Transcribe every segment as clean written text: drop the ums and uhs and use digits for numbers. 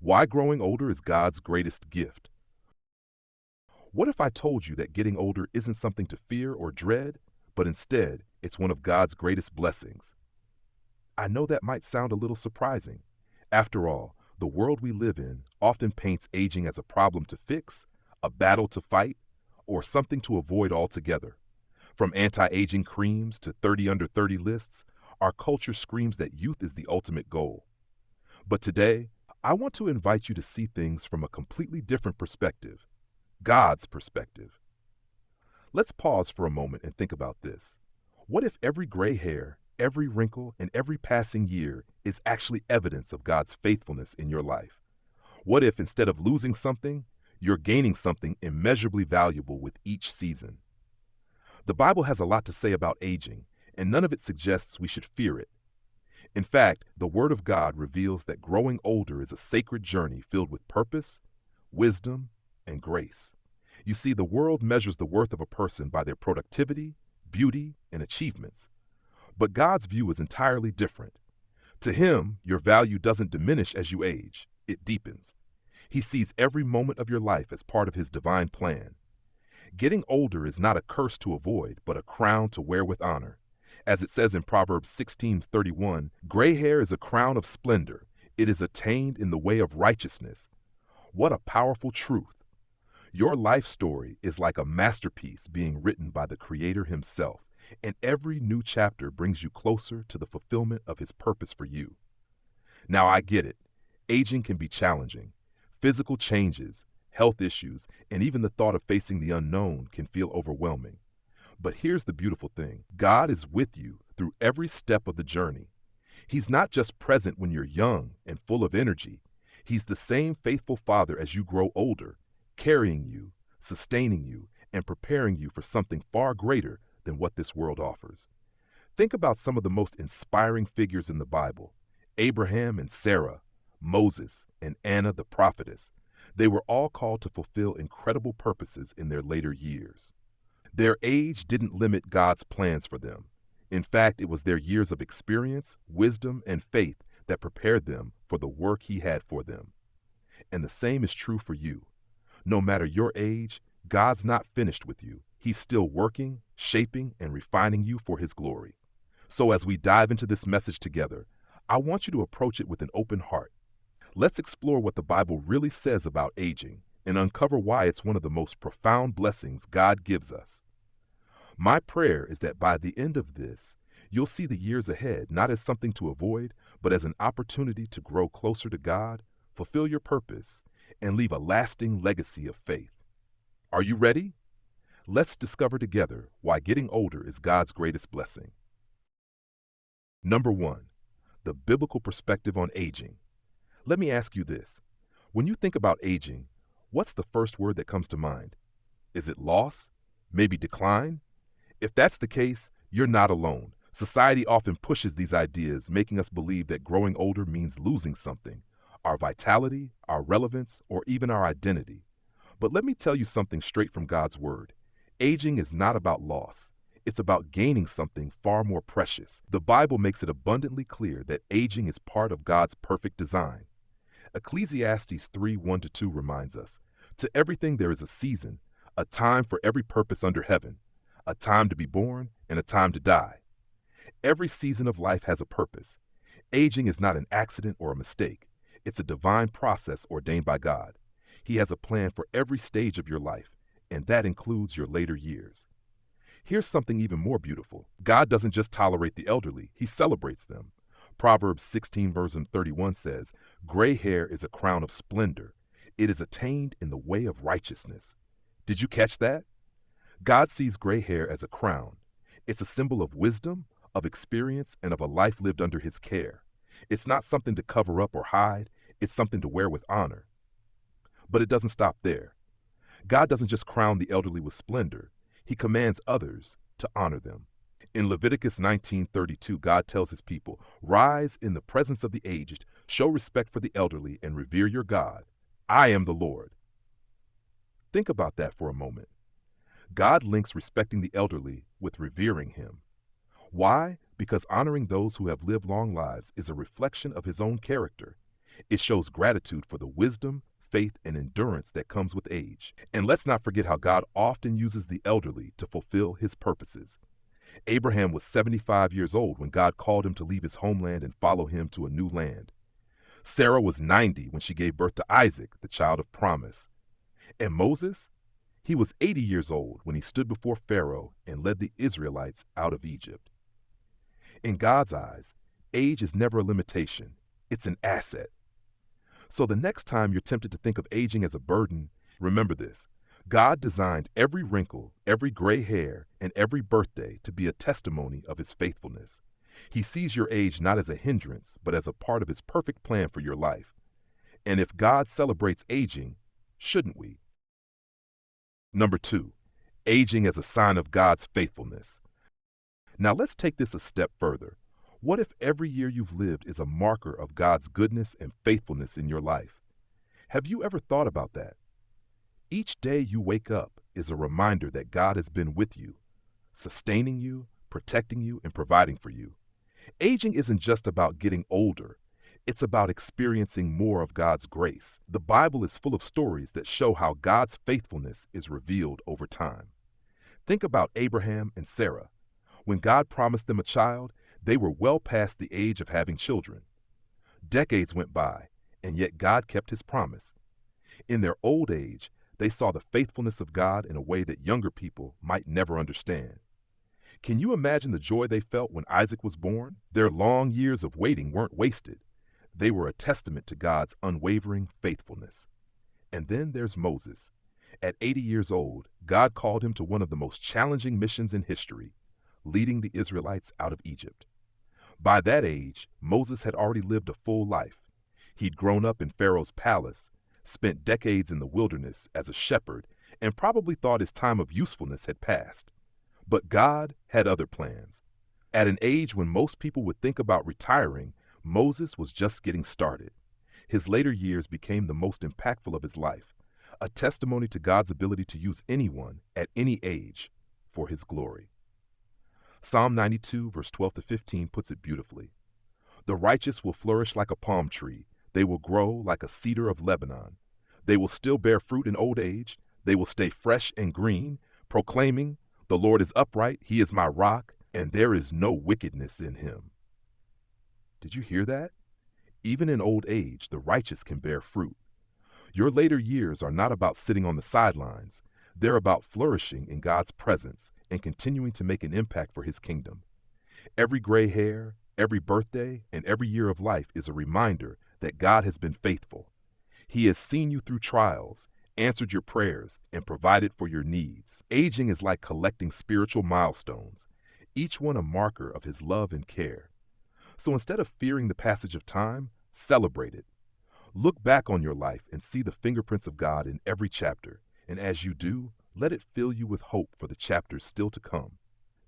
Why growing older is God's greatest gift. What if I told you that getting older isn't something to fear or dread, but instead it's one of God's greatest blessings? I know that might sound a little surprising. After all, the world we live in often paints aging as a problem to fix, a battle to fight, or something to avoid altogether. From anti-aging creams to 30 under 30 lists, our culture screams that youth is the ultimate goal. But today, I want to invite you to see things from a completely different perspective, God's perspective. Let's pause for a moment and think about this. What if every gray hair, every wrinkle, and every passing year is actually evidence of God's faithfulness in your life? What if instead of losing something, you're gaining something immeasurably valuable with each season? The Bible has a lot to say about aging, and none of it suggests we should fear it. In fact, the Word of God reveals that growing older is a sacred journey filled with purpose, wisdom, and grace. You see, the world measures the worth of a person by their productivity, beauty, and achievements. But God's view is entirely different. To Him, your value doesn't diminish as you age, it deepens. He sees every moment of your life as part of His divine plan. Getting older is not a curse to avoid, but a crown to wear with honor. As it says in Proverbs 16:31, gray hair is a crown of splendor. It is attained in the way of righteousness. What a powerful truth. Your life story is like a masterpiece being written by the Creator Himself, and every new chapter brings you closer to the fulfillment of His purpose for you. Now I get it. Aging can be challenging. Physical changes, health issues, and even the thought of facing the unknown can feel overwhelming. But here's the beautiful thing. God is with you through every step of the journey. He's not just present when you're young and full of energy. He's the same faithful Father as you grow older, carrying you, sustaining you, and preparing you for something far greater than what this world offers. Think about some of the most inspiring figures in the Bible: Abraham and Sarah, Moses and Anna the prophetess. They were all called to fulfill incredible purposes in their later years. Their age didn't limit God's plans for them. In fact, it was their years of experience, wisdom, and faith that prepared them for the work He had for them. And the same is true for you. No matter your age, God's not finished with you. He's still working, shaping, and refining you for His glory. So as we dive into this message together, I want you to approach it with an open heart. Let's explore what the Bible really says about aging and uncover why it's one of the most profound blessings God gives us. My prayer is that by the end of this, you'll see the years ahead not as something to avoid, but as an opportunity to grow closer to God, fulfill your purpose, and leave a lasting legacy of faith. Are you ready? Let's discover together why getting older is God's greatest blessing. Number 1, the biblical perspective on aging. Let me ask you this. When you think about aging, what's the first word that comes to mind? Is it loss? Maybe decline? If that's the case, you're not alone. Society often pushes these ideas, making us believe that growing older means losing something: our vitality, our relevance, or even our identity. But let me tell you something straight from God's Word. Aging is not about loss. It's about gaining something far more precious. The Bible makes it abundantly clear that aging is part of God's perfect design. Ecclesiastes 3:1-2 reminds us, "To everything there is a season, a time for every purpose under heaven, a time to be born and a time to die." Every season of life has a purpose. Aging is not an accident or a mistake. It's a divine process ordained by God. He has a plan for every stage of your life, and that includes your later years. Here's something even more beautiful. God doesn't just tolerate the elderly, He celebrates them. Proverbs 16:31 says, "Gray hair is a crown of splendor. It is attained in the way of righteousness." Did you catch that? God sees gray hair as a crown. It's a symbol of wisdom, of experience, and of a life lived under His care. It's not something to cover up or hide. It's something to wear with honor. But it doesn't stop there. God doesn't just crown the elderly with splendor. He commands others to honor them. In Leviticus 19:32, God tells His people, "Rise in the presence of the aged, show respect for the elderly, and revere your God. I am the Lord." Think about that for a moment. God links respecting the elderly with revering Him. Why? Because honoring those who have lived long lives is a reflection of His own character. It shows gratitude for the wisdom, faith, and endurance that comes with age. And let's not forget how God often uses the elderly to fulfill his purposes. Abraham was 75 years old when God called him to leave his homeland and follow him to a new land. Sarah was 90 when she gave birth to Isaac, the child of promise. And Moses? He was 80 years old when he stood before Pharaoh and led the Israelites out of Egypt. In God's eyes, age is never a limitation. It's an asset. So the next time you're tempted to think of aging as a burden, remember this. God designed every wrinkle, every gray hair, and every birthday to be a testimony of his faithfulness. He sees your age not as a hindrance, but as a part of his perfect plan for your life. And if God celebrates aging, shouldn't we? Number 2, aging as a sign of God's faithfulness. Now let's take this a step further. What if every year you've lived is a marker of God's goodness and faithfulness in your life? Have you ever thought about that? Each day you wake up is a reminder that God has been with you, sustaining you, protecting you, and providing for you. Aging isn't just about getting older. It's about experiencing more of God's grace. The Bible is full of stories that show how God's faithfulness is revealed over time. Think about Abraham and Sarah. When God promised them a child, they were well past the age of having children. Decades went by, and yet God kept his promise. In their old age, they saw the faithfulness of God in a way that younger people might never understand. Can you imagine the joy they felt when Isaac was born? Their long years of waiting weren't wasted. They were a testament to God's unwavering faithfulness. And then there's Moses. At 80 years old, God called him to one of the most challenging missions in history, leading the Israelites out of Egypt. By that age, Moses had already lived a full life. He'd grown up in Pharaoh's palace, spent decades in the wilderness as a shepherd, and probably thought his time of usefulness had passed. But God had other plans. At an age when most people would think about retiring, Moses was just getting started. His later years became the most impactful of his life, a testimony to God's ability to use anyone at any age for his glory. Psalm 92, verse 12 to 15 puts it beautifully. The righteous will flourish like a palm tree. They will grow like a cedar of Lebanon. They will still bear fruit in old age. They will stay fresh and green, proclaiming, "The Lord is upright, he is my rock, and there is no wickedness in him." Did you hear that? Even in old age, the righteous can bear fruit. Your later years are not about sitting on the sidelines. They're about flourishing in God's presence and continuing to make an impact for his kingdom. Every gray hair, every birthday, and every year of life is a reminder that God has been faithful. He has seen you through trials, answered your prayers, and provided for your needs. Aging is like collecting spiritual milestones, each one a marker of his love and care. So instead of fearing the passage of time, celebrate it. Look back on your life and see the fingerprints of God in every chapter, and as you do, let it fill you with hope for the chapters still to come.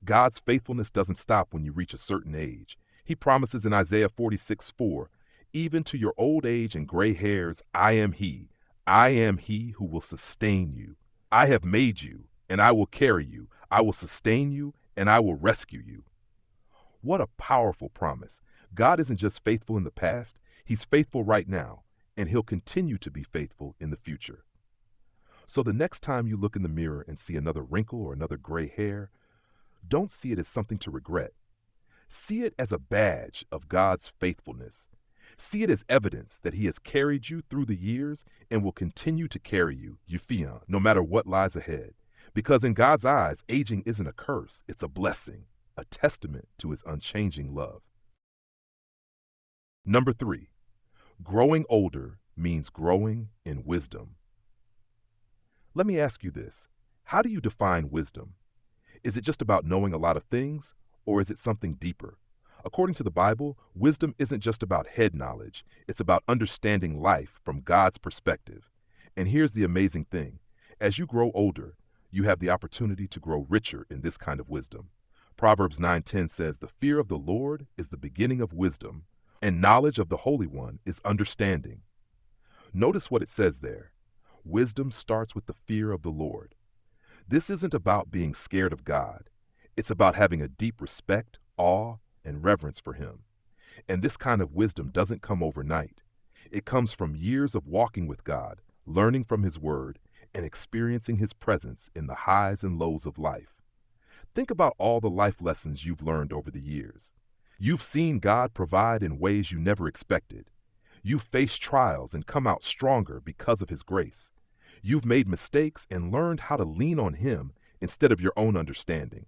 God's faithfulness doesn't stop when you reach a certain age. He promises in Isaiah 46:4, "Even to your old age and gray hairs, I am he. I am he who will sustain you. I have made you, and I will carry you. I will sustain you, and I will rescue you." What a powerful promise. God isn't just faithful in the past, he's faithful right now, and he'll continue to be faithful in the future. So the next time you look in the mirror and see another wrinkle or another gray hair, don't see it as something to regret. See it as a badge of God's faithfulness. See it as evidence that he has carried you through the years and will continue to carry you, Euphion, no matter what lies ahead. Because in God's eyes, aging isn't a curse, it's a blessing, a testament to his unchanging love. Number 3, growing older means growing in wisdom. Let me ask you this. How do you define wisdom? Is it just about knowing a lot of things, or is it something deeper? According to the Bible, wisdom isn't just about head knowledge. It's about understanding life from God's perspective. And here's the amazing thing. As you grow older, you have the opportunity to grow richer in this kind of wisdom. Proverbs 9:10 says, "The fear of the Lord is the beginning of wisdom, and knowledge of the Holy One is understanding." Notice what it says there. Wisdom starts with the fear of the Lord. This isn't about being scared of God. It's about having a deep respect, awe, and reverence for him. And this kind of wisdom doesn't come overnight. It comes from years of walking with God, learning from His Word, and experiencing His presence in the highs and lows of life. Think about all the life lessons you've learned over the years. You've seen God provide in ways you never expected. You've faced trials and come out stronger because of His grace. You've made mistakes and learned how to lean on Him instead of your own understanding.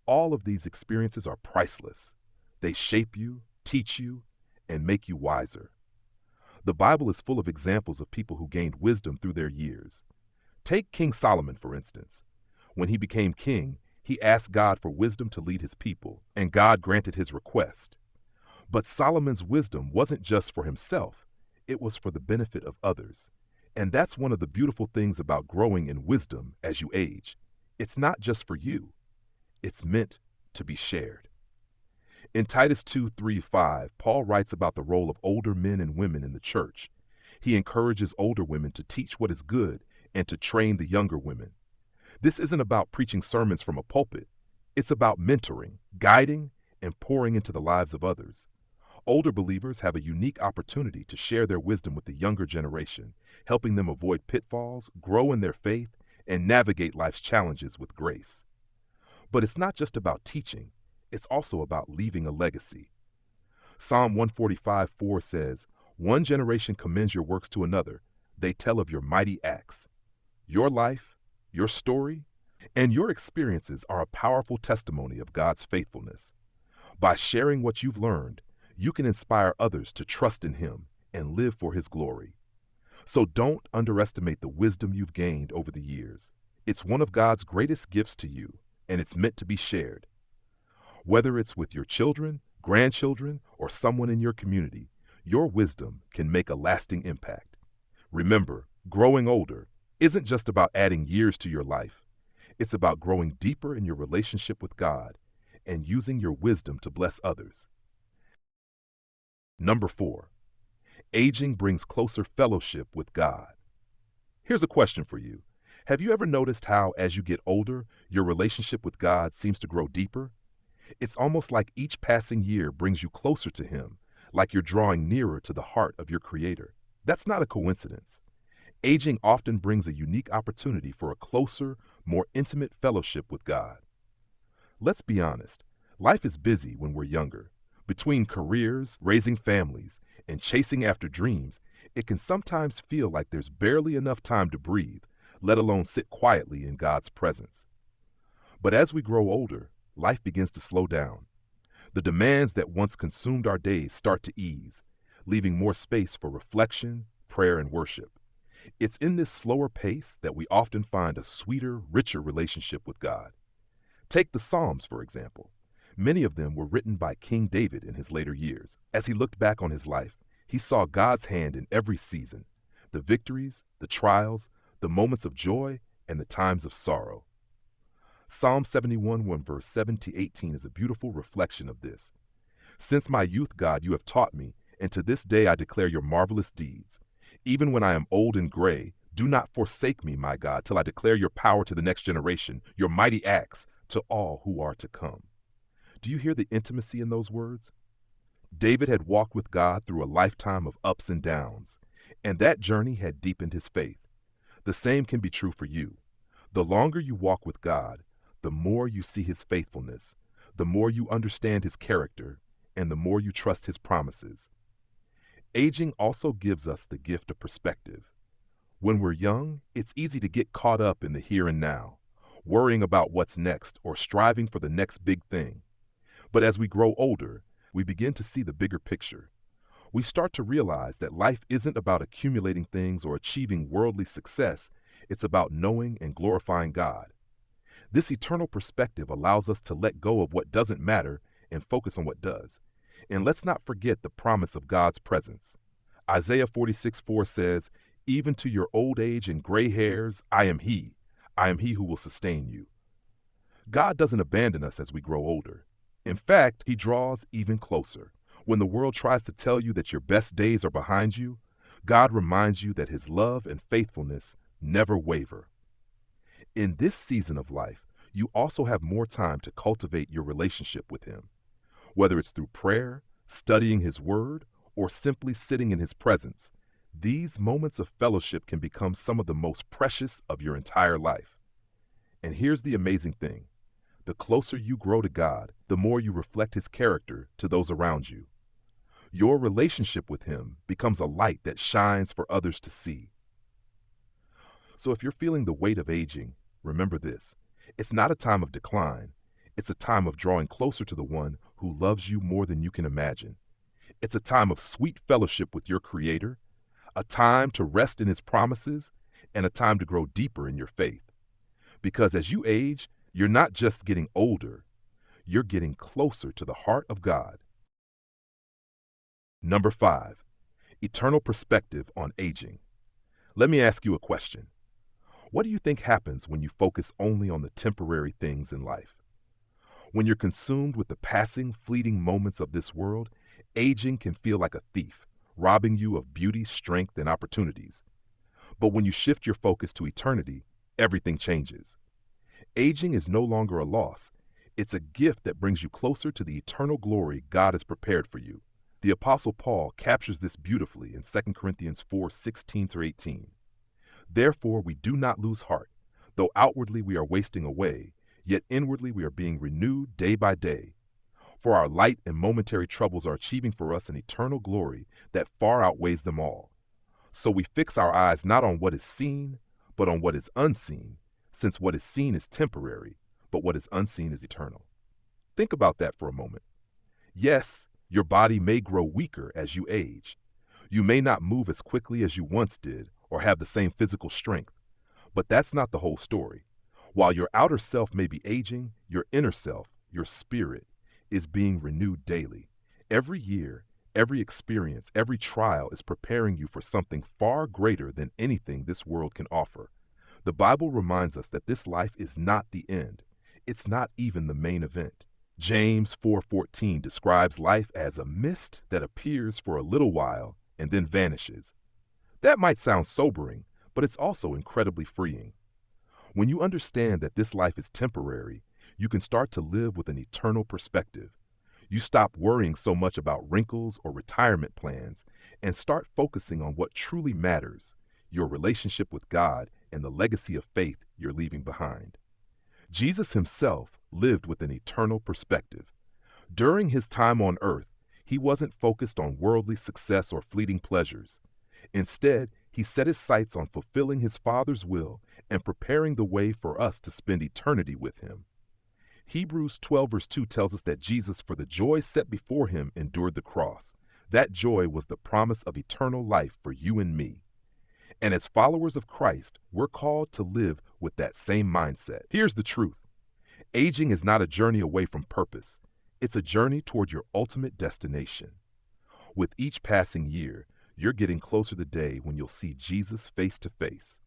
All of these experiences are priceless. They shape you, teach you, and make you wiser. The Bible is full of examples of people who gained wisdom through their years. Take King Solomon, for instance. When he became king, he asked God for wisdom to lead his people, and God granted his request. But Solomon's wisdom wasn't just for himself, it was for the benefit of others. And that's one of the beautiful things about growing in wisdom as you age. It's not just for you, it's meant to be shared. In Titus 2:3-5, Paul writes about the role of older men and women in the church. He encourages older women to teach what is good and to train the younger women. This isn't about preaching sermons from a pulpit. It's about mentoring, guiding, and pouring into the lives of others. Older believers have a unique opportunity to share their wisdom with the younger generation, helping them avoid pitfalls, grow in their faith, and navigate life's challenges with grace. But it's not just about teaching, it's also about leaving a legacy. Psalm 145:4 says, "One generation commends your works to another. They tell of your mighty acts." Your life, your story, and your experiences are a powerful testimony of God's faithfulness. By sharing what you've learned, you can inspire others to trust in Him and live for His glory. So don't underestimate the wisdom you've gained over the years. It's one of God's greatest gifts to you, and it's meant to be shared. Whether it's with your children, grandchildren, or someone in your community, your wisdom can make a lasting impact. Remember, growing older isn't just about adding years to your life. It's about growing deeper in your relationship with God and using your wisdom to bless others. Number 4, aging brings closer fellowship with God. Here's a question for you. Have you ever noticed how, as you get older, your relationship with God seems to grow deeper? It's almost like each passing year brings you closer to Him, like you're drawing nearer to the heart of your Creator. That's not a coincidence. Aging often brings a unique opportunity for a closer, more intimate fellowship with God. Let's be honest, life is busy when we're younger. Between careers, raising families, and chasing after dreams, it can sometimes feel like there's barely enough time to breathe, let alone sit quietly in God's presence. But as we grow older, life begins to slow down. The demands that once consumed our days start to ease, leaving more space for reflection, prayer, and worship. It's in this slower pace that we often find a sweeter, richer relationship with God. Take the Psalms, for example. Many of them were written by King David in his later years. As he looked back on his life, he saw God's hand in every season, the victories, the trials, the moments of joy, and the times of sorrow. Psalm 71, verse 7-18 is a beautiful reflection of this. "Since my youth, God, you have taught me, and to this day I declare your marvelous deeds. Even when I am old and gray, do not forsake me, my God, till I declare your power to the next generation, your mighty acts to all who are to come." Do you hear the intimacy in those words? David had walked with God through a lifetime of ups and downs, and that journey had deepened his faith. The same can be true for you. The longer you walk with God, the more you see His faithfulness, the more you understand His character, and the more you trust His promises. Aging also gives us the gift of perspective. When we're young, it's easy to get caught up in the here and now, worrying about what's next or striving for the next big thing. But as we grow older, we begin to see the bigger picture. We start to realize that life isn't about accumulating things or achieving worldly success. It's about knowing and glorifying God. This eternal perspective allows us to let go of what doesn't matter and focus on what does. And let's not forget the promise of God's presence. Isaiah 46:4 says, "Even to your old age and gray hairs, I am He. I am He who will sustain you." God doesn't abandon us as we grow older. In fact, He draws even closer. When the world tries to tell you that your best days are behind you, God reminds you that His love and faithfulness never waver. In this season of life, you also have more time to cultivate your relationship with Him. Whether it's through prayer, studying His Word, or simply sitting in his presence, these moments of fellowship can become some of the most precious of your entire life. And here's the amazing thing. The closer you grow to God, the more you reflect his character to those around you. Your relationship with him becomes a light that shines for others to see. So if you're feeling the weight of aging, remember this. It's not a time of decline. It's a time of drawing closer to the one who loves you more than you can imagine. It's a time of sweet fellowship with your Creator, a time to rest in his promises, and a time to grow deeper in your faith. Because as you age, you're not just getting older, you're getting closer to the heart of God. Number 5, eternal perspective on aging. Let me ask you a question. What do you think happens when you focus only on the temporary things in life? When you're consumed with the passing, fleeting moments of this world, aging can feel like a thief, robbing you of beauty, strength, and opportunities. But when you shift your focus to eternity, everything changes. Aging is no longer a loss. It's a gift that brings you closer to the eternal glory God has prepared for you. The Apostle Paul captures this beautifully in 2 Corinthians 4:16-18. Therefore we do not lose heart, though outwardly we are wasting away, yet inwardly we are being renewed day by day. For our light and momentary troubles are achieving for us an eternal glory that far outweighs them all. So we fix our eyes not on what is seen, but on what is unseen, since what is seen is temporary, but what is unseen is eternal. Think about that for a moment. Yes, your body may grow weaker as you age. You may not move as quickly as you once did or have the same physical strength, but that's not the whole story. While your outer self may be aging, your inner self, your spirit, is being renewed daily. Every year, every experience, every trial is preparing you for something far greater than anything this world can offer. The Bible reminds us that this life is not the end. It's not even the main event. James 4:14 describes life as a mist that appears for a little while and then vanishes. That might sound sobering, but it's also incredibly freeing. When you understand that this life is temporary, you can start to live with an eternal perspective. You stop worrying so much about wrinkles or retirement plans and start focusing on what truly matters, your relationship with God and the legacy of faith you're leaving behind. Jesus himself lived with an eternal perspective. During his time on earth, he wasn't focused on worldly success or fleeting pleasures. Instead, he set his sights on fulfilling his Father's will and preparing the way for us to spend eternity with him. Hebrews 12:2 tells us that Jesus, for the joy set before him, endured the cross. That joy was the promise of eternal life for you and me. And as followers of Christ, we're called to live with that same mindset. Here's the truth. Aging is not a journey away from purpose. It's a journey toward your ultimate destination. With each passing year, you're getting closer to the day when you'll see Jesus face to face.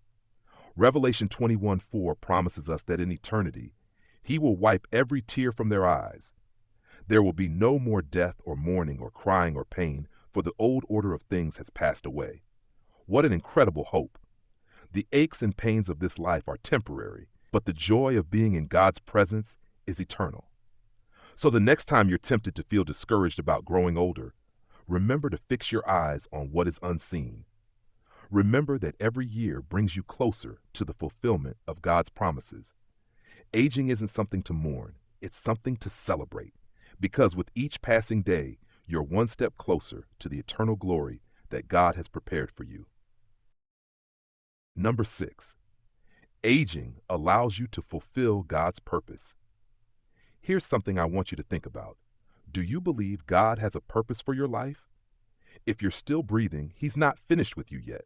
Revelation 21:4 promises us that in eternity, he will wipe every tear from their eyes. There will be no more death or mourning or crying or pain, for the old order of things has passed away. What an incredible hope. The aches and pains of this life are temporary, but the joy of being in God's presence is eternal. So the next time you're tempted to feel discouraged about growing older, remember to fix your eyes on what is unseen. Remember that every year brings you closer to the fulfillment of God's promises. Aging isn't something to mourn, it's something to celebrate, because with each passing day, you're one step closer to the eternal glory that God has prepared for you. Number 6, aging allows you to fulfill God's purpose. Here's something I want you to think about. Do you believe God has a purpose for your life? If you're still breathing, he's not finished with you yet.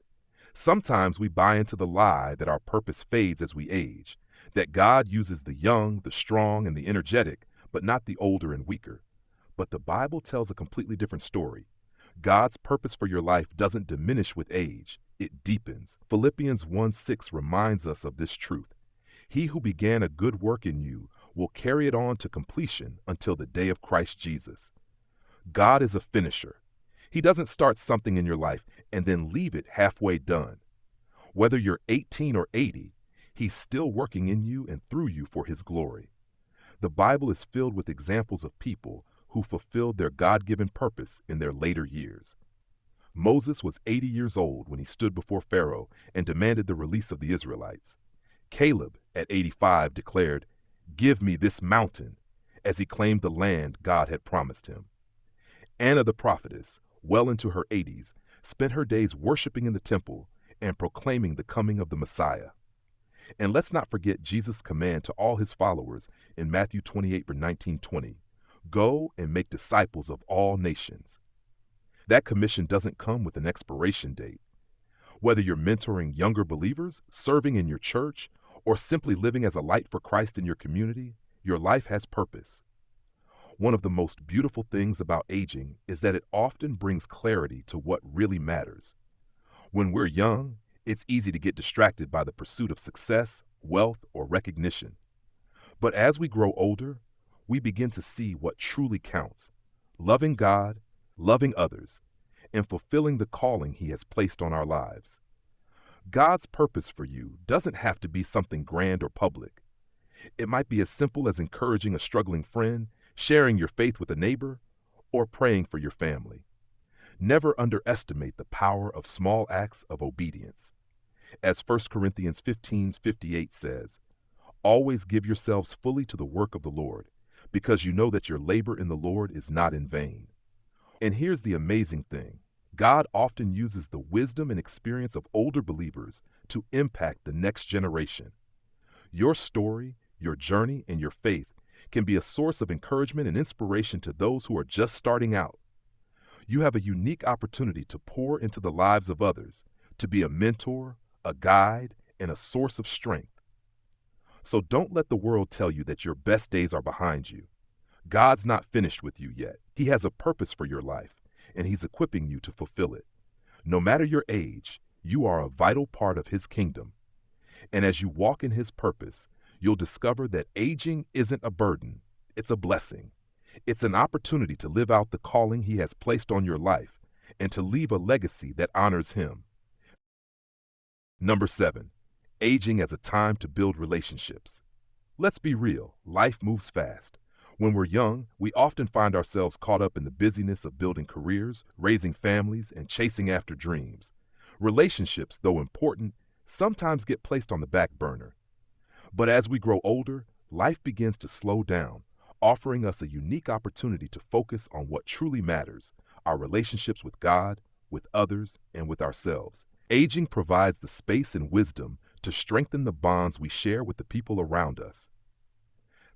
Sometimes we buy into the lie that our purpose fades as we age, that God uses the young, the strong, and the energetic, but not the older and weaker. But the Bible tells a completely different story. God's purpose for your life doesn't diminish with age, it deepens. Philippians 1:6 reminds us of this truth. He who began a good work in you will carry it on to completion until the day of Christ Jesus. God is a finisher. He doesn't start something in your life and then leave it halfway done. Whether you're 18 or 80, he's still working in you and through you for his glory. The Bible is filled with examples of people who fulfilled their God-given purpose in their later years. Moses was 80 years old when he stood before Pharaoh and demanded the release of the Israelites. Caleb, at 85, declared, "Give me this mountain," as he claimed the land God had promised him. Anna the prophetess, well into her 80s, spent her days worshiping in the temple and proclaiming the coming of the Messiah. And let's not forget Jesus' command to all his followers in Matthew 28:19-20, "Go and make disciples of all nations." That commission doesn't come with an expiration date. Whether you're mentoring younger believers, serving in your church, or simply living as a light for Christ in your community, your life has purpose. One of the most beautiful things about aging is that it often brings clarity to what really matters. When we're young, it's easy to get distracted by the pursuit of success, wealth, or recognition. But as we grow older, we begin to see what truly counts: loving God, loving others, and fulfilling the calling He has placed on our lives. God's purpose for you doesn't have to be something grand or public. It might be as simple as encouraging a struggling friend, sharing your faith with a neighbor, or praying for your family. Never underestimate the power of small acts of obedience. As 1 Corinthians 15:58 says, "Always give yourselves fully to the work of the Lord, because you know that your labor in the Lord is not in vain." And here's the amazing thing: God often uses the wisdom and experience of older believers to impact the next generation. Your story, your journey, and your faith can be a source of encouragement and inspiration to those who are just starting out. You have a unique opportunity to pour into the lives of others, to be a mentor, a guide, and a source of strength. So don't let the world tell you that your best days are behind you. God's not finished with you yet. He has a purpose for your life, and He's equipping you to fulfill it. No matter your age, you are a vital part of His kingdom. And as you walk in His purpose, you'll discover that aging isn't a burden, it's a blessing. It's an opportunity to live out the calling He has placed on your life and to leave a legacy that honors Him. Number 7, aging as a time to build relationships. Let's be real, life moves fast. When we're young, we often find ourselves caught up in the busyness of building careers, raising families, and chasing after dreams. Relationships, though important, sometimes get placed on the back burner. But as we grow older, life begins to slow down, offering us a unique opportunity to focus on what truly matters: our relationships with God, with others, and with ourselves. Aging provides the space and wisdom to strengthen the bonds we share with the people around us.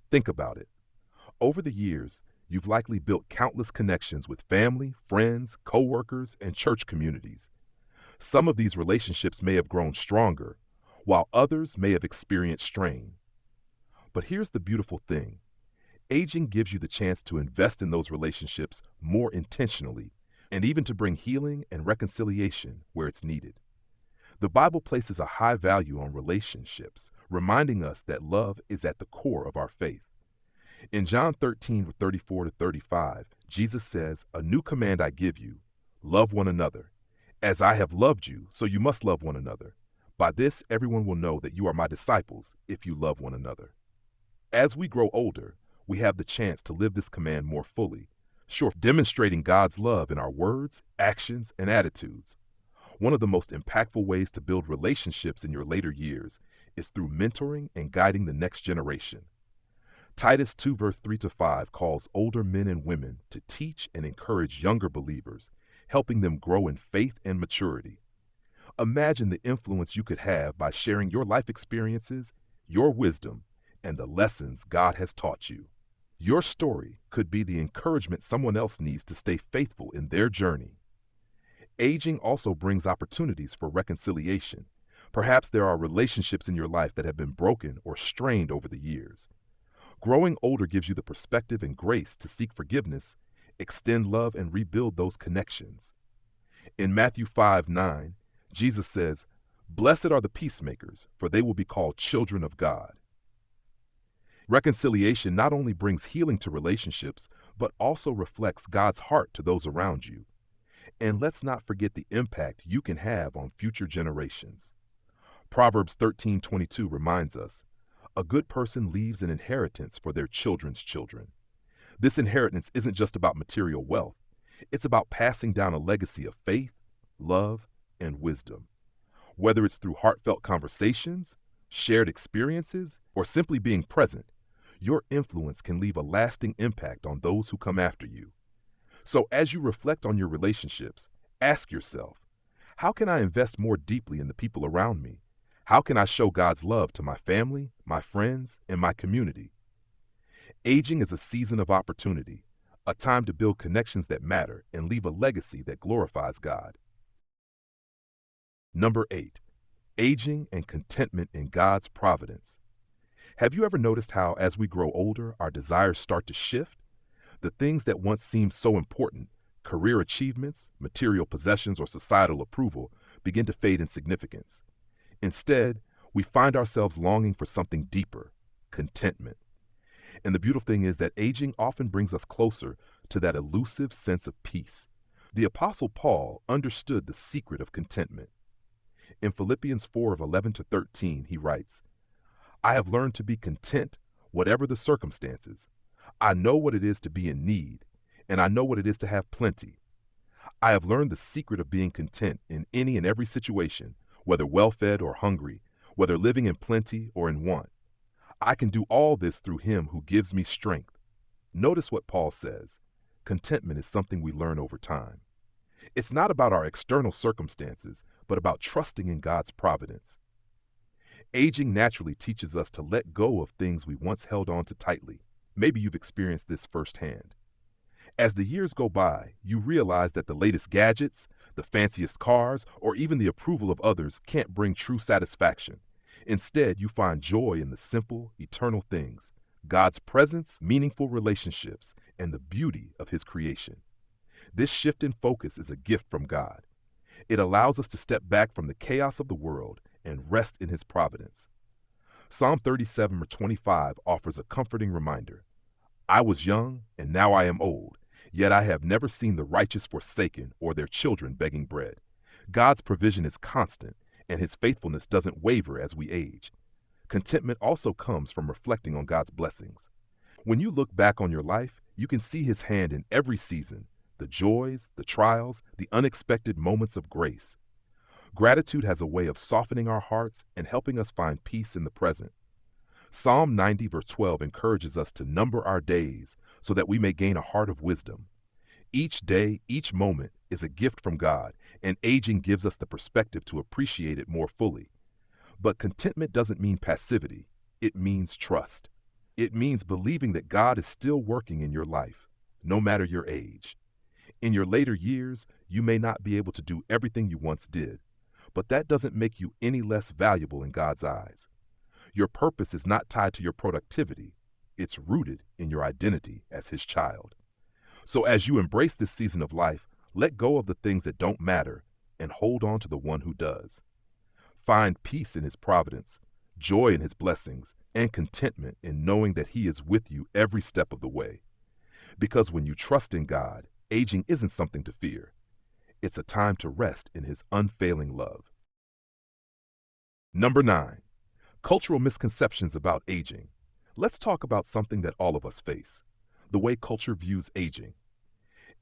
Think about it. Over the years, you've likely built countless connections with family, friends, co-workers, and church communities. Some of these relationships may have grown stronger, while others may have experienced strain. But here's the beautiful thing: aging gives you the chance to invest in those relationships more intentionally, and even to bring healing and reconciliation where it's needed. The Bible places a high value on relationships, reminding us that love is at the core of our faith. In John 13:34-35, Jesus says, "A new command I give you: love one another. As I have loved you, so you must love one another. By this everyone will know that you are my disciples, if you love one another." As we grow older, we have the chance to live this command more fully, demonstrating God's love in our words, actions, and attitudes. One of the most impactful ways to build relationships in your later years is through mentoring and guiding the next generation. Titus 2:3-5 calls older men and women to teach and encourage younger believers, helping them grow in faith and maturity. Imagine the influence you could have by sharing your life experiences, your wisdom, and the lessons God has taught you. Your story could be the encouragement someone else needs to stay faithful in their journey. Aging also brings opportunities for reconciliation. Perhaps there are relationships in your life that have been broken or strained over the years. Growing older gives you the perspective and grace to seek forgiveness, extend love, and rebuild those connections. In Matthew 5:9, Jesus says, "Blessed are the peacemakers, for they will be called children of God." Reconciliation not only brings healing to relationships, but also reflects God's heart to those around you. And let's not forget the impact you can have on future generations. Proverbs 13:22 reminds us, "A good person leaves an inheritance for their children's children." This inheritance isn't just about material wealth. It's about passing down a legacy of faith, love, and wisdom. Whether it's through heartfelt conversations, shared experiences, or simply being present, your influence can leave a lasting impact on those who come after you. So as you reflect on your relationships, ask yourself, how can I invest more deeply in the people around me? How can I show God's love to my family, my friends, and my community? Aging is a season of opportunity, a time to build connections that matter and leave a legacy that glorifies God. Number 8, aging and contentment in God's providence. Have you ever noticed how, as we grow older, our desires start to shift? The things that once seemed so important, career achievements, material possessions, or societal approval, begin to fade in significance. Instead, we find ourselves longing for something deeper, contentment. And the beautiful thing is that aging often brings us closer to that elusive sense of peace. The Apostle Paul understood the secret of contentment. In Philippians 4:11-13, he writes, I have learned to be content, whatever the circumstances. I know what it is to be in need, and I know what it is to have plenty. I have learned the secret of being content in any and every situation, whether well-fed or hungry, whether living in plenty or in want. I can do all this through him who gives me strength. Notice what Paul says. Contentment is something we learn over time. It's not about our external circumstances, but about trusting in God's providence. Aging naturally teaches us to let go of things we once held on to tightly. Maybe you've experienced this firsthand. As the years go by, you realize that the latest gadgets, the fanciest cars, or even the approval of others can't bring true satisfaction. Instead, you find joy in the simple, eternal things, God's presence, meaningful relationships, and the beauty of His creation. This shift in focus is a gift from God. It allows us to step back from the chaos of the world and rest in His providence. Psalm 37:25 offers a comforting reminder. I was young, and now I am old, yet I have never seen the righteous forsaken or their children begging bread. God's provision is constant, and His faithfulness doesn't waver as we age. Contentment also comes from reflecting on God's blessings. When you look back on your life, you can see His hand in every season, the joys, the trials, the unexpected moments of grace. Gratitude has a way of softening our hearts and helping us find peace in the present. Psalm 90:12 encourages us to number our days so that we may gain a heart of wisdom. Each day, each moment is a gift from God, and aging gives us the perspective to appreciate it more fully. But contentment doesn't mean passivity. It means trust. It means believing that God is still working in your life, no matter your age. In your later years, you may not be able to do everything you once did, but that doesn't make you any less valuable in God's eyes. Your purpose is not tied to your productivity. It's rooted in your identity as His child. So as you embrace this season of life, let go of the things that don't matter and hold on to the one who does. Find peace in His providence, joy in His blessings, and contentment in knowing that He is with you every step of the way. Because when you trust in God, aging isn't something to fear. It's a time to rest in His unfailing love. Number 9. Cultural misconceptions about aging. Let's talk about something that all of us face: the way culture views aging.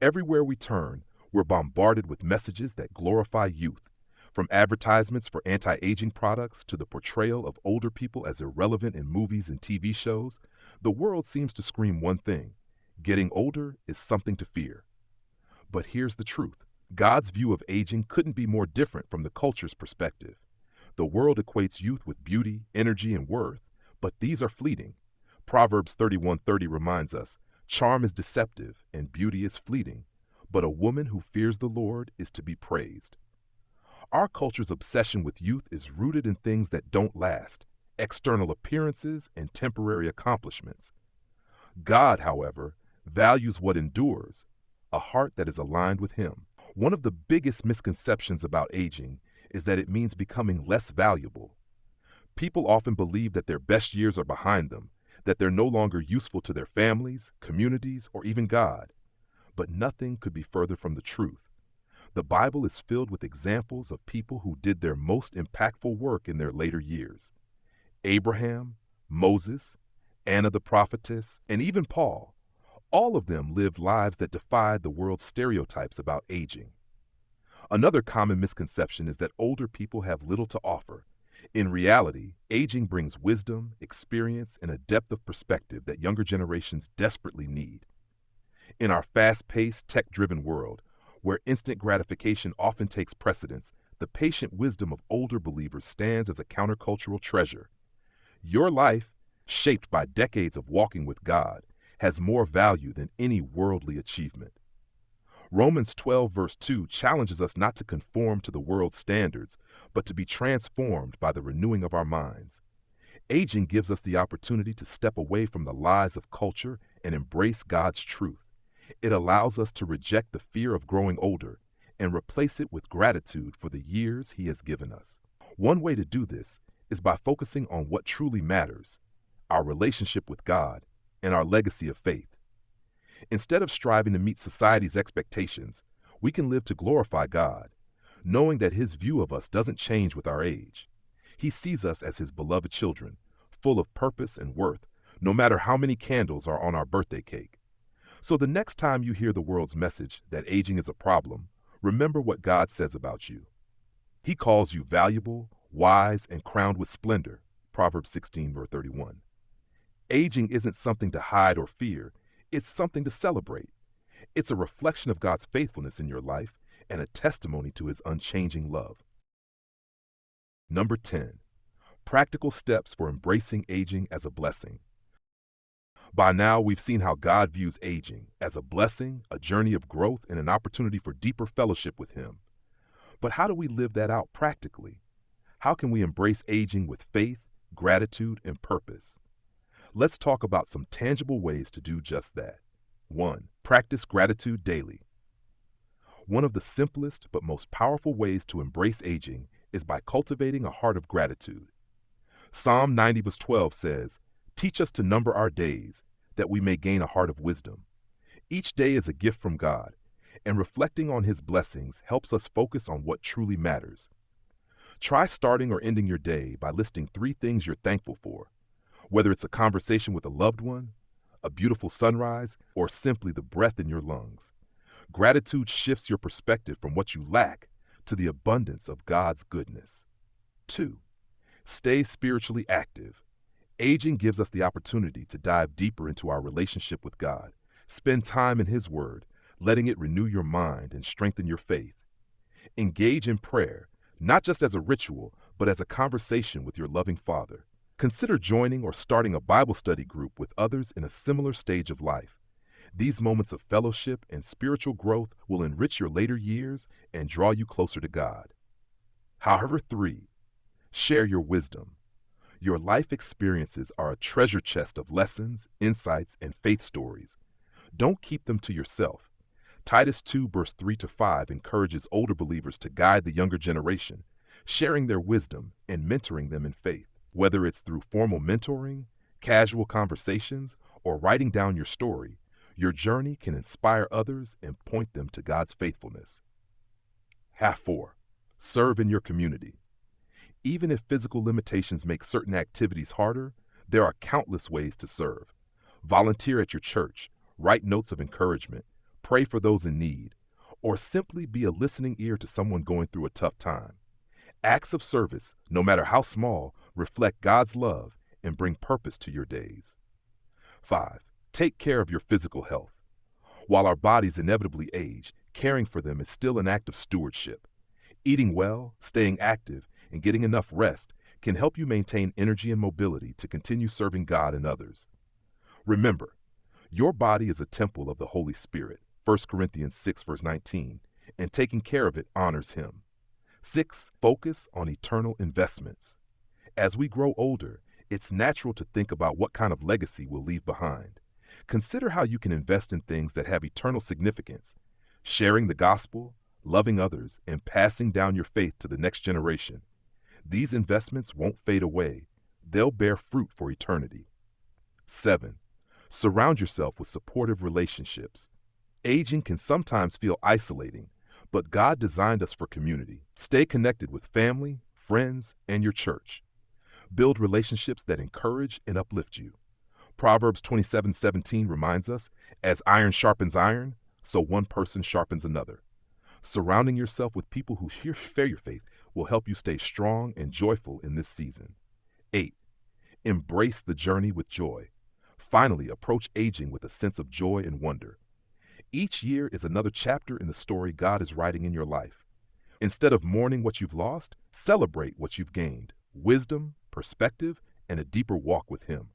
Everywhere we turn, we're bombarded with messages that glorify youth, from advertisements for anti-aging products to the portrayal of older people as irrelevant in movies and TV shows. The world seems to scream one thing: getting older is something to fear. But here's the truth. God's view of aging couldn't be more different from the culture's perspective. The world equates youth with beauty, energy, and worth, but these are fleeting. Proverbs 31:30 reminds us, charm is deceptive and beauty is fleeting, but a woman who fears the Lord is to be praised. Our culture's obsession with youth is rooted in things that don't last, external appearances and temporary accomplishments. God, however, values what endures, a heart that is aligned with Him. One of the biggest misconceptions about aging is that it means becoming less valuable. People often believe that their best years are behind them, that they're no longer useful to their families, communities, or even God. But nothing could be further from the truth. The Bible is filled with examples of people who did their most impactful work in their later years. Abraham, Moses, Anna the prophetess, and even Paul. All of them lived lives that defied the world's stereotypes about aging. Another common misconception is that older people have little to offer. In reality, aging brings wisdom, experience, and a depth of perspective that younger generations desperately need. In our fast-paced, tech-driven world, where instant gratification often takes precedence, the patient wisdom of older believers stands as a countercultural treasure. Your life, shaped by decades of walking with God, has more value than any worldly achievement. Romans 12 verse 2 challenges us not to conform to the world's standards, but to be transformed by the renewing of our minds. Aging gives us the opportunity to step away from the lies of culture and embrace God's truth. It allows us to reject the fear of growing older and replace it with gratitude for the years He has given us. One way to do this is by focusing on what truly matters, our relationship with God and our legacy of faith. Instead of striving to meet society's expectations, we can live to glorify God, knowing that His view of us doesn't change with our age. He sees us as His beloved children, full of purpose and worth, no matter how many candles are on our birthday cake. So the next time you hear the world's message that aging is a problem, remember what God says about you. He calls you valuable, wise, and crowned with splendor, Proverbs 16 verse 31. Aging isn't something to hide or fear, it's something to celebrate. It's a reflection of God's faithfulness in your life and a testimony to His unchanging love. Number 10. Practical steps for embracing aging as a blessing. By now, we've seen how God views aging as a blessing, a journey of growth, and an opportunity for deeper fellowship with Him. But how do we live that out practically? How can we embrace aging with faith, gratitude, and purpose? Let's talk about some tangible ways to do just that. 1. Practice gratitude daily. One of the simplest but most powerful ways to embrace aging is by cultivating a heart of gratitude. Psalm 90 verse 12 says, "Teach us to number our days, that we may gain a heart of wisdom." Each day is a gift from God, and reflecting on His blessings helps us focus on what truly matters. Try starting or ending your day by listing 3 things you're thankful for, whether it's a conversation with a loved one, a beautiful sunrise, or simply the breath in your lungs. Gratitude shifts your perspective from what you lack to the abundance of God's goodness. 2. Stay spiritually active. Aging gives us the opportunity to dive deeper into our relationship with God. Spend time in His Word, letting it renew your mind and strengthen your faith. Engage in prayer, not just as a ritual, but as a conversation with your loving Father. Consider joining or starting a Bible study group with others in a similar stage of life. These moments of fellowship and spiritual growth will enrich your later years and draw you closer to God. However, 3. Share your wisdom. Your life experiences are a treasure chest of lessons, insights, and faith stories. Don't keep them to yourself. Titus 2 verse 3-5 encourages older believers to guide the younger generation, sharing their wisdom and mentoring them in faith. Whether it's through formal mentoring, casual conversations, or writing down your story, your journey can inspire others and point them to God's faithfulness. 4. Serve in your community. Even if physical limitations make certain activities harder, there are countless ways to serve. Volunteer at your church, write notes of encouragement, pray for those in need, or simply be a listening ear to someone going through a tough time. Acts of service, no matter how small, reflect God's love and bring purpose to your days. 5. Take care of your physical health. While our bodies inevitably age, caring for them is still an act of stewardship. Eating well, staying active, and getting enough rest can help you maintain energy and mobility to continue serving God and others. Remember, your body is a temple of the Holy Spirit, 1 Corinthians 6 verse 19, and taking care of it honors Him. 6. Focus on eternal investments. As we grow older, it's natural to think about what kind of legacy we'll leave behind. Consider how you can invest in things that have eternal significance, sharing the gospel, loving others, and passing down your faith to the next generation. These investments won't fade away. They'll bear fruit for eternity. 7. Surround yourself with supportive relationships. Aging can sometimes feel isolating, but God designed us for community. Stay connected with family, friends, and your church. Build relationships that encourage and uplift you. Proverbs 27:17 reminds us, as iron sharpens iron, so one person sharpens another. Surrounding yourself with people who share your faith will help you stay strong and joyful in this season. 8. Embrace the journey with joy. Finally, approach aging with a sense of joy and wonder. Each year is another chapter in the story God is writing in your life. Instead of mourning what you've lost, celebrate what you've gained: wisdom, perspective, and a deeper walk with Him.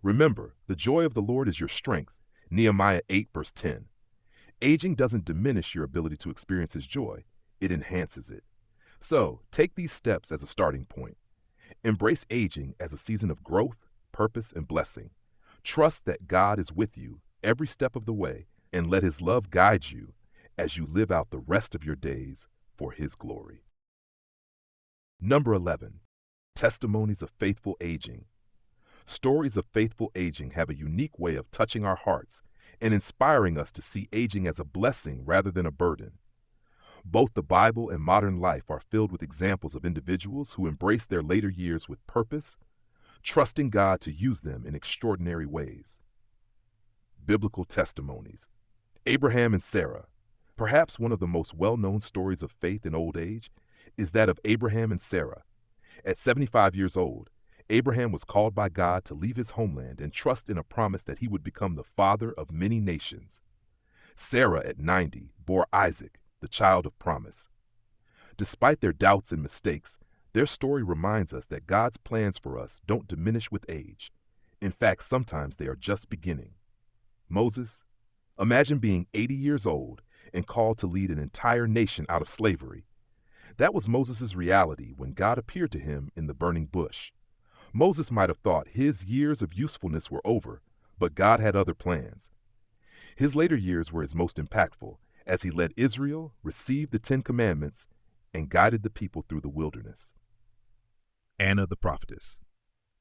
Remember, the joy of the Lord is your strength. Nehemiah 8, verse 10. Aging doesn't diminish your ability to experience His joy, it enhances it. So, take these steps as a starting point. Embrace aging as a season of growth, purpose, and blessing. Trust that God is with you every step of the way, and let His love guide you as you live out the rest of your days for His glory. Number 11. Testimonies of faithful aging. Stories of faithful aging have a unique way of touching our hearts and inspiring us to see aging as a blessing rather than a burden. Both the Bible and modern life are filled with examples of individuals who embrace their later years with purpose, trusting God to use them in extraordinary ways. Biblical testimonies. Abraham and Sarah. Perhaps one of the most well-known stories of faith in old age is that of Abraham and Sarah. At 75 years old, Abraham was called by God to leave his homeland and trust in a promise that he would become the father of many nations. Sarah, at 90, bore Isaac, the child of promise. Despite their doubts and mistakes, their story reminds us that God's plans for us don't diminish with age. In fact, sometimes they are just beginning. Moses. Imagine being 80 years old and called to lead an entire nation out of slavery. That was Moses' reality when God appeared to him in the burning bush. Moses might have thought his years of usefulness were over, but God had other plans. His later years were his most impactful, as he led Israel, received the 10 Commandments, and guided the people through the wilderness. Anna the prophetess.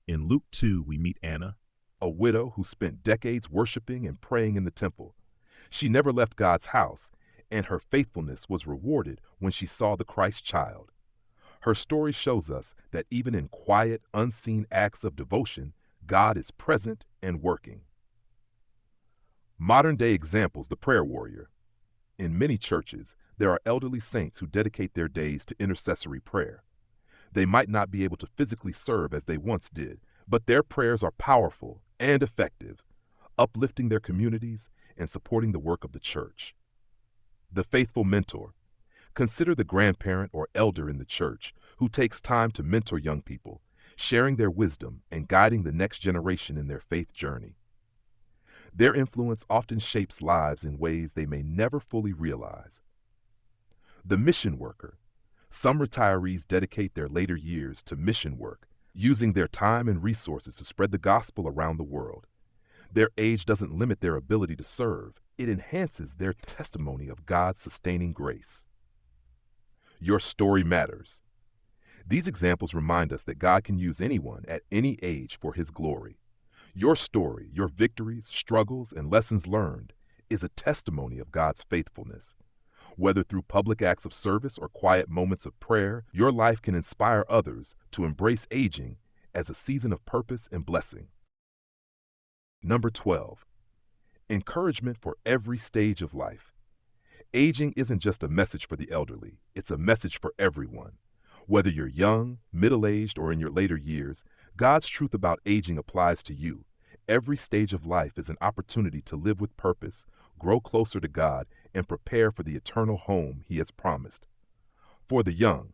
In Luke 2, we meet Anna, a widow who spent decades worshiping and praying in the temple. She never left God's house, and her faithfulness was rewarded when she saw the Christ child. Her story shows us that even in quiet, unseen acts of devotion, God is present and working. Modern-day examples: the prayer warrior. In many churches, there are elderly saints who dedicate their days to intercessory prayer. They might not be able to physically serve as they once did, but their prayers are powerful and effective, uplifting their communities and supporting the work of the church. The faithful mentor. Consider the grandparent or elder in the church who takes time to mentor young people, sharing their wisdom and guiding the next generation in their faith journey. Their influence often shapes lives in ways they may never fully realize. The mission worker. Some retirees dedicate their later years to mission work, using their time and resources to spread the gospel around the world. Their age doesn't limit their ability to serve. It enhances their testimony of God's sustaining grace. Your story matters. These examples remind us that God can use anyone at any age for His glory. Your story, your victories, struggles, and lessons learned is a testimony of God's faithfulness. Whether through public acts of service or quiet moments of prayer, your life can inspire others to embrace aging as a season of purpose and blessing. Number 12. Encouragement for every stage of life. Aging isn't just a message for the elderly, it's a message for everyone. Whether you're young, middle-aged, or in your later years, God's truth about aging applies to you. Every stage of life is an opportunity to live with purpose, grow closer to God, and prepare for the eternal home He has promised. For the young.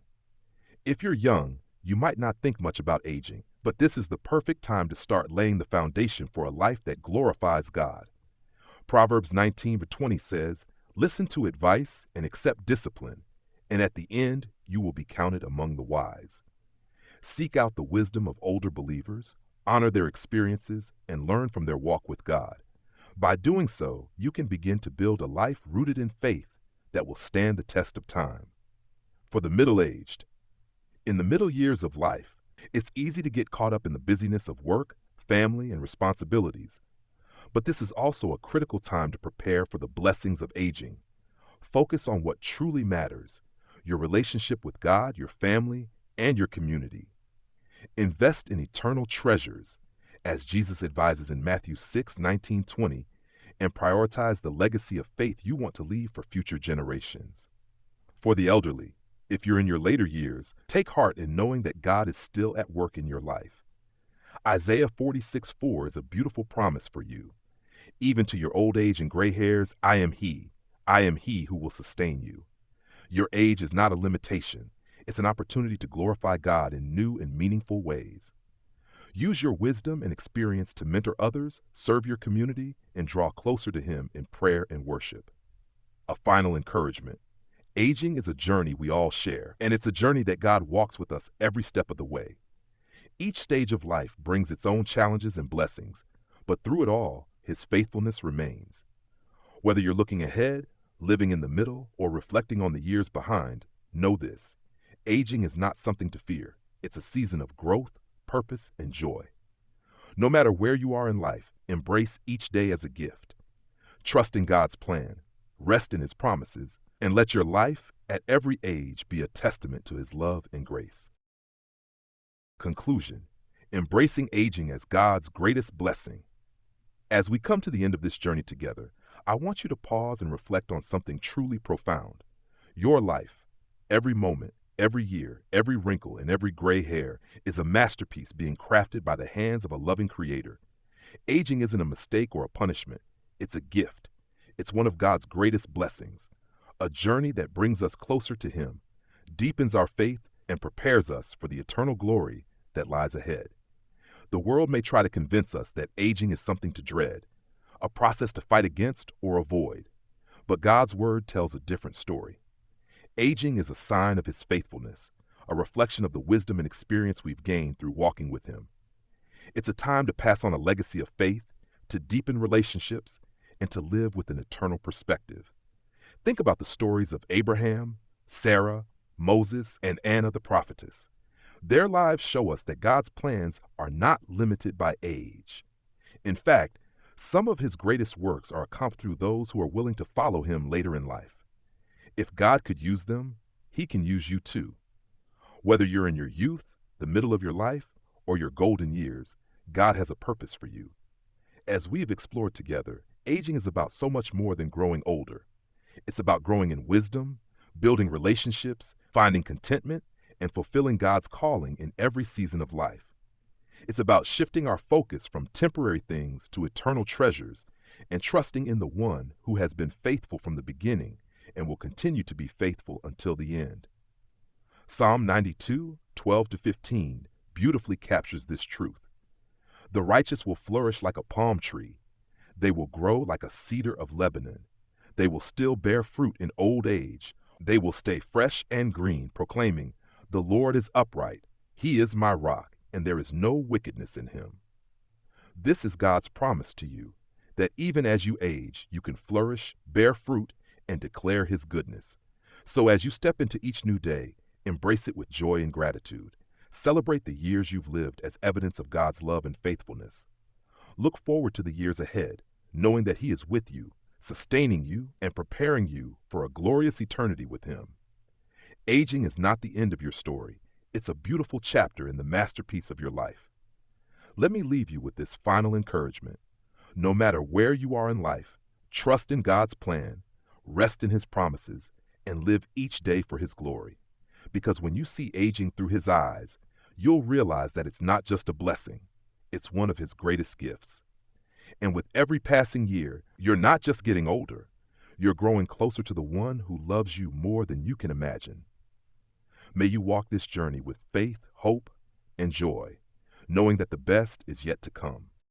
If you're young, you might not think much about aging, but this is the perfect time to start laying the foundation for a life that glorifies God. Proverbs 19:20 says, "Listen to advice and accept discipline, and at the end you will be counted among the wise." Seek out the wisdom of older believers, honor their experiences, and learn from their walk with God. By doing so, you can begin to build a life rooted in faith that will stand the test of time. For the middle-aged. In the middle years of life, it's easy to get caught up in the busyness of work, family, and responsibilities. But this is also a critical time to prepare for the blessings of aging. Focus on what truly matters: your relationship with God, your family, and your community. Invest in eternal treasures, as Jesus advises in Matthew 6:19-20, and prioritize the legacy of faith you want to leave for future generations. For the elderly, if you're in your later years, take heart in knowing that God is still at work in your life. Isaiah 46:4 is a beautiful promise for you. Even to your old age and gray hairs, I am He. I am He who will sustain you. Your age is not a limitation. It's an opportunity to glorify God in new and meaningful ways. Use your wisdom and experience to mentor others, serve your community, and draw closer to Him in prayer and worship. A final encouragement. Aging is a journey we all share, and it's a journey that God walks with us every step of the way. Each stage of life brings its own challenges and blessings, but through it all, His faithfulness remains. Whether you're looking ahead, living in the middle, or reflecting on the years behind, know this: aging is not something to fear. It's a season of growth, purpose, and joy. No matter where you are in life, embrace each day as a gift. Trust in God's plan, rest in His promises, and let your life at every age be a testament to His love and grace. Conclusion: embracing aging as God's greatest blessing. As we come to the end of this journey together, I want you to pause and reflect on something truly profound. Your life, every moment, every year, every wrinkle, and every gray hair is a masterpiece being crafted by the hands of a loving Creator. Aging isn't a mistake or a punishment. It's a gift. It's one of God's greatest blessings, a journey that brings us closer to Him, deepens our faith, and prepares us for the eternal glory that lies ahead. The world may try to convince us that aging is something to dread, a process to fight against or avoid, but God's Word tells a different story. Aging is a sign of His faithfulness, a reflection of the wisdom and experience we've gained through walking with Him. It's a time to pass on a legacy of faith, to deepen relationships, and to live with an eternal perspective. Think about the stories of Abraham, Sarah, Moses, and Anna the prophetess. Their lives show us that God's plans are not limited by age. In fact, some of His greatest works are accomplished through those who are willing to follow Him later in life. If God could use them, He can use you too. Whether you're in your youth, the middle of your life, or your golden years, God has a purpose for you. As we've explored together, aging is about so much more than growing older. It's about growing in wisdom, building relationships, finding contentment, and fulfilling God's calling in every season of life. It's about shifting our focus from temporary things to eternal treasures and trusting in the One who has been faithful from the beginning and will continue to be faithful until the end. Psalm 92:12-15 beautifully captures this truth. The righteous will flourish like a palm tree. They will grow like a cedar of Lebanon. They will still bear fruit in old age. They will stay fresh and green, proclaiming, "The Lord is upright. He is my rock, and there is no wickedness in Him." This is God's promise to you, that even as you age, you can flourish, bear fruit, and declare His goodness. So as you step into each new day, embrace it with joy and gratitude. Celebrate the years you've lived as evidence of God's love and faithfulness. Look forward to the years ahead, knowing that He is with you, sustaining you, and preparing you for a glorious eternity with Him. Aging is not the end of your story. It's a beautiful chapter in the masterpiece of your life. Let me leave you with this final encouragement. No matter where you are in life, trust in God's plan, rest in His promises, and live each day for His glory. Because when you see aging through His eyes, you'll realize that it's not just a blessing, it's one of His greatest gifts. And with every passing year, you're not just getting older, you're growing closer to the One who loves you more than you can imagine. May you walk this journey with faith, hope, and joy, knowing that the best is yet to come.